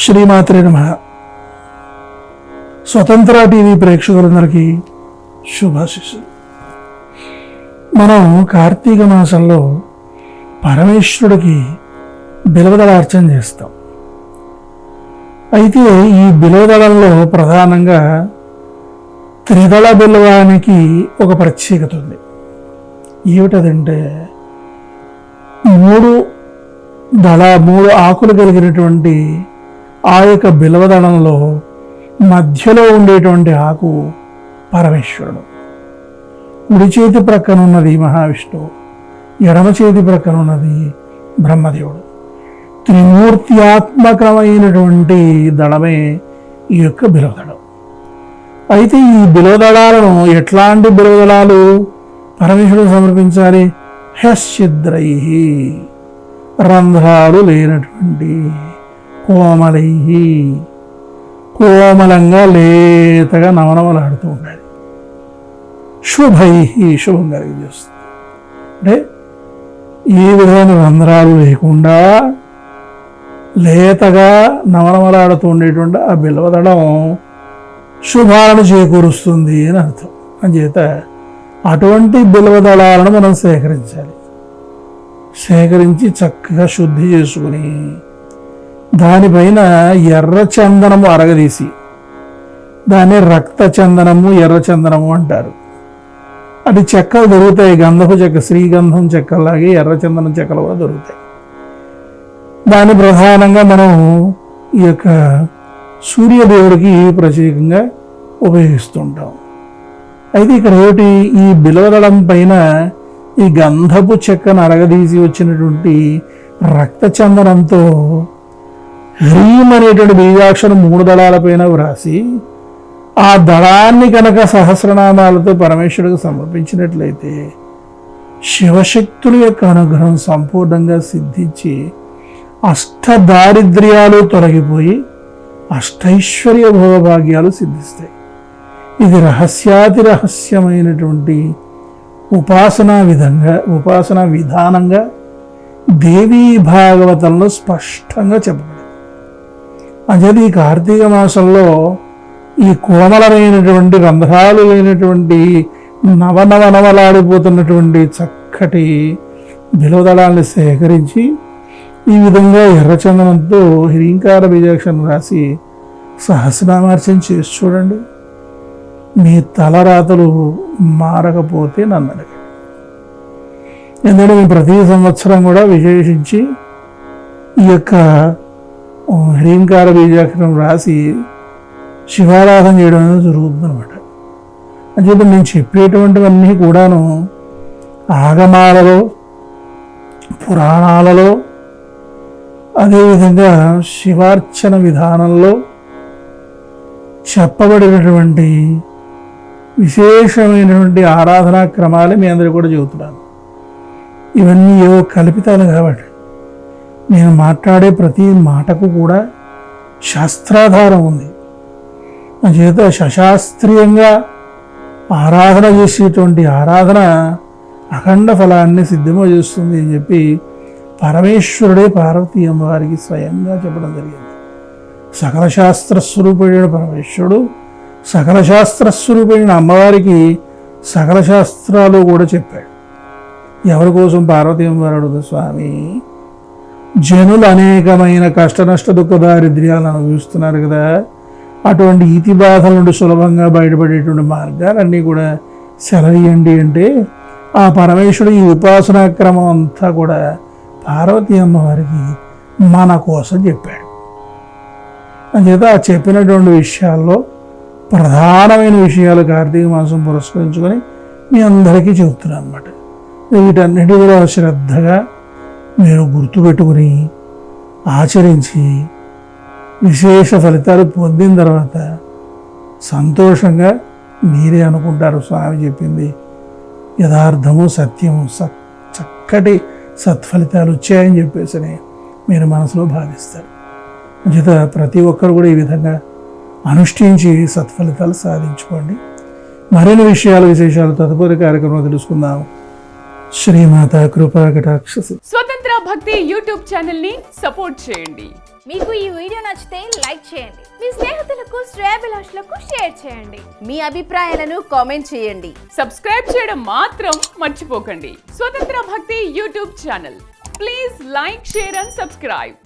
శ్రీమాత్రే నమః. స్వతంత్ర టీవీ ప్రేక్షకులందరికీ శుభాశీస్సులు. మనం కార్తీక మాసంలో పరమేశ్వరుడికి బిల్వదళార్చన చేస్తాం. అయితే ఈ బిల్వదళంలో ప్రధానంగా త్రిదళ బిల్వానికి ఒక ప్రత్యేకత ఉంది. ఏమిటదంటే మూడు ఆకులు కలిగినటువంటి ఆ యొక్క బిల్వదళంలో మధ్యలో ఉండేటువంటి ఆకు పరమేశ్వరుడు, కుడి చేతి ప్రక్కన ఉన్నది మహావిష్ణువు, ఎడమ చేతి ప్రక్కన ఉన్నది బ్రహ్మదేవుడు. త్రిమూర్త్యాత్మకమైనటువంటి దళమే ఈ యొక్క బిల్వదళం. అయితే ఈ బిల్వదళాలను ఎట్లాంటి బిల్వదళాలు పరమేశ్వరుడు సమర్పించాలి? హ్యశ్చిద్రై, రంధ్రాలు లేనటువంటి, కోమలై, కోమలంగా లేతగా నవనవలాడుతూ ఉండాలి. శుభై, శుభం కలిగజేస్తుంది. అంటే ఏ విధమైన రంధ్రాలు లేకుండా లేతగా నవనవలాడుతూ ఉండేటువంటి ఆ బిల్వదళం శుభాలను చేకూరుస్తుంది అని అర్థం. అంచేత అటువంటి బిల్వదళాలను మనం సేకరించి చక్కగా శుద్ధి చేసుకుని దానిపైన ఎర్ర చందనము అరగదీసి, దాన్ని రక్త చందనము, ఎర్ర చందనము అంటారు. అది చెక్కలు దొరుకుతాయి, గంధపు చెక్క, శ్రీగంధం చెక్కలాగే ఎర్ర చందనం చెక్కలు కూడా దొరుకుతాయి. దాన్ని ప్రధానంగా మనం ఈ యొక్క సూర్యదేవుడికి ప్రత్యేకంగా ఉపయోగిస్తుంటాం. అయితే ఇక్కడ ఏమిటి, ఈ బిల్వదళం పైన ఈ గంధపు చెక్కను అరగదీసి వచ్చినటువంటి రక్త చందనంతో హ్రీం అనేటువంటి బీజాక్షరం 3 దళాలపైన వ్రాసి ఆ దళాన్ని కనుక సహస్రనామాలతో పరమేశ్వరుడికి సమర్పించినట్లయితే శివశక్తుల యొక్క అనుగ్రహం సంపూర్ణంగా సిద్ధించి అష్టదారిద్ర్యాలు తొలగిపోయి అష్టైశ్వర్య భోగభాగ్యాలు సిద్ధిస్తాయి. ఇది రహస్యాతి రహస్యమైనటువంటి ఉపాసనా విధానంగా దేవీ భాగవతంలో స్పష్టంగా చెప్పబడింది. అంచేది ఈ కార్తీక మాసంలో ఈ కోమలమైనటువంటి రంధ్రాలు లేనటువంటి నవనవలాడిపోతున్నటువంటి చక్కటి బిల్వదళాన్ని సేకరించి ఈ విధంగా ఎర్రచందనంతో హ్రీంకార బీజాక్షరం రాసి సహస్రనామార్చన చేసి చూడండి. మీ తలరాతలు మారకపోతే నన్ను అడగండి. ఎందుకంటే మేము ప్రతి సంవత్సరం కూడా విశేషించి ఈ యొక్క హ్రీంకార బీజాక్షరం రాసి శివారాధన చేయడం అనేది జరుగుతుందన్నమాట. అంచేత నేను చెప్పేటువంటివన్నీ కూడాను ఆగమాలలో, పురాణాలలో, అదేవిధంగా శివార్చన విధానంలో చెప్పబడినటువంటి విశేషమైనటువంటి ఆరాధనా క్రమాలే మీ అందరికీ కూడా చెబుతున్నాను. ఇవన్నీ ఏవో కల్పితాలు కాబట్టి నేను మాట్లాడే ప్రతి మాటకు కూడా శాస్త్రాధారం ఉంది. చేత సశాస్త్రీయంగా ఆరాధన చేసేటువంటి ఆరాధన అఖండ ఫలాన్ని సిద్ధింపజేస్తుంది అని చెప్పి పరమేశ్వరుడే పార్వతీ అమ్మవారికి స్వయంగా చెప్పడం జరిగింది. సకల శాస్త్రస్వరూపుడైన పరమేశ్వరుడు సకల శాస్త్రస్వరూపుడైన అమ్మవారికి సకల శాస్త్రాలు కూడా చెప్పాడు. ఎవరి కోసం పార్వతీ అమ్మవారు అడుగుతుంది, స్వామి జనులు అనేకమైన కష్ట నష్ట దుఃఖ దారిద్ర్యాలను అనుభవిస్తున్నారు కదా, అటువంటి ఈతి బాధల నుండి సులభంగా బయటపడేటువంటి మార్గాలన్నీ కూడా సెలవీయండి అంటే ఆ పరమేశ్వరుడు ఈ ఉపాసనా క్రమం అంతా కూడా పార్వతీ అమ్మవారికి మన కోసం చెప్పాడు. అంచేత ఆ చెప్పినటువంటి విషయాల్లో ప్రధానమైన విషయాలు కార్తీక మాసం పురస్కరించుకొని మీ అందరికీ చెబుతున్నాను అన్నమాట. వీటన్నిటి కూడా శ్రద్ధగా మీరు గుర్తుపెట్టుకుని ఆచరించి విశేష ఫలితాలు పొందిన తర్వాత సంతోషంగా మీరే అనుకుంటారు, స్వామి చెప్పింది యథార్థము, సత్యము, చక్కటి సత్ఫలితాలు వచ్చాయని చెప్పేసి మీరు మనసులో భావిస్తారు. అంచేత ప్రతి ఒక్కరు కూడా ఈ విధంగా అనుష్ఠించి సత్ఫలితాలు సాధించుకోండి. మరిన్ని విశేషాలు తదుపరి కార్యక్రమంలో తెలుసుకుందాం. శ్రీమాత కృపా కటాక్ష. స్వతంత్ర భక్తి యూట్యూబ్ ఛానల్ ని సపోర్ట్ చేయండి. మీకు ఈ వీడియో నచ్చితే లైక్ చేయండి, మీ స్నేహితులకు శ్రేయోభిలాషులకు షేర్ చేయండి, మీ అభిప్రాయాలను కామెంట్ చేయండి. సబ్స్క్రైబ్ చేయడం మాత్రం మర్చిపోకండి. స్వతంత్ర భక్తి YouTube channel. Please like, share and subscribe.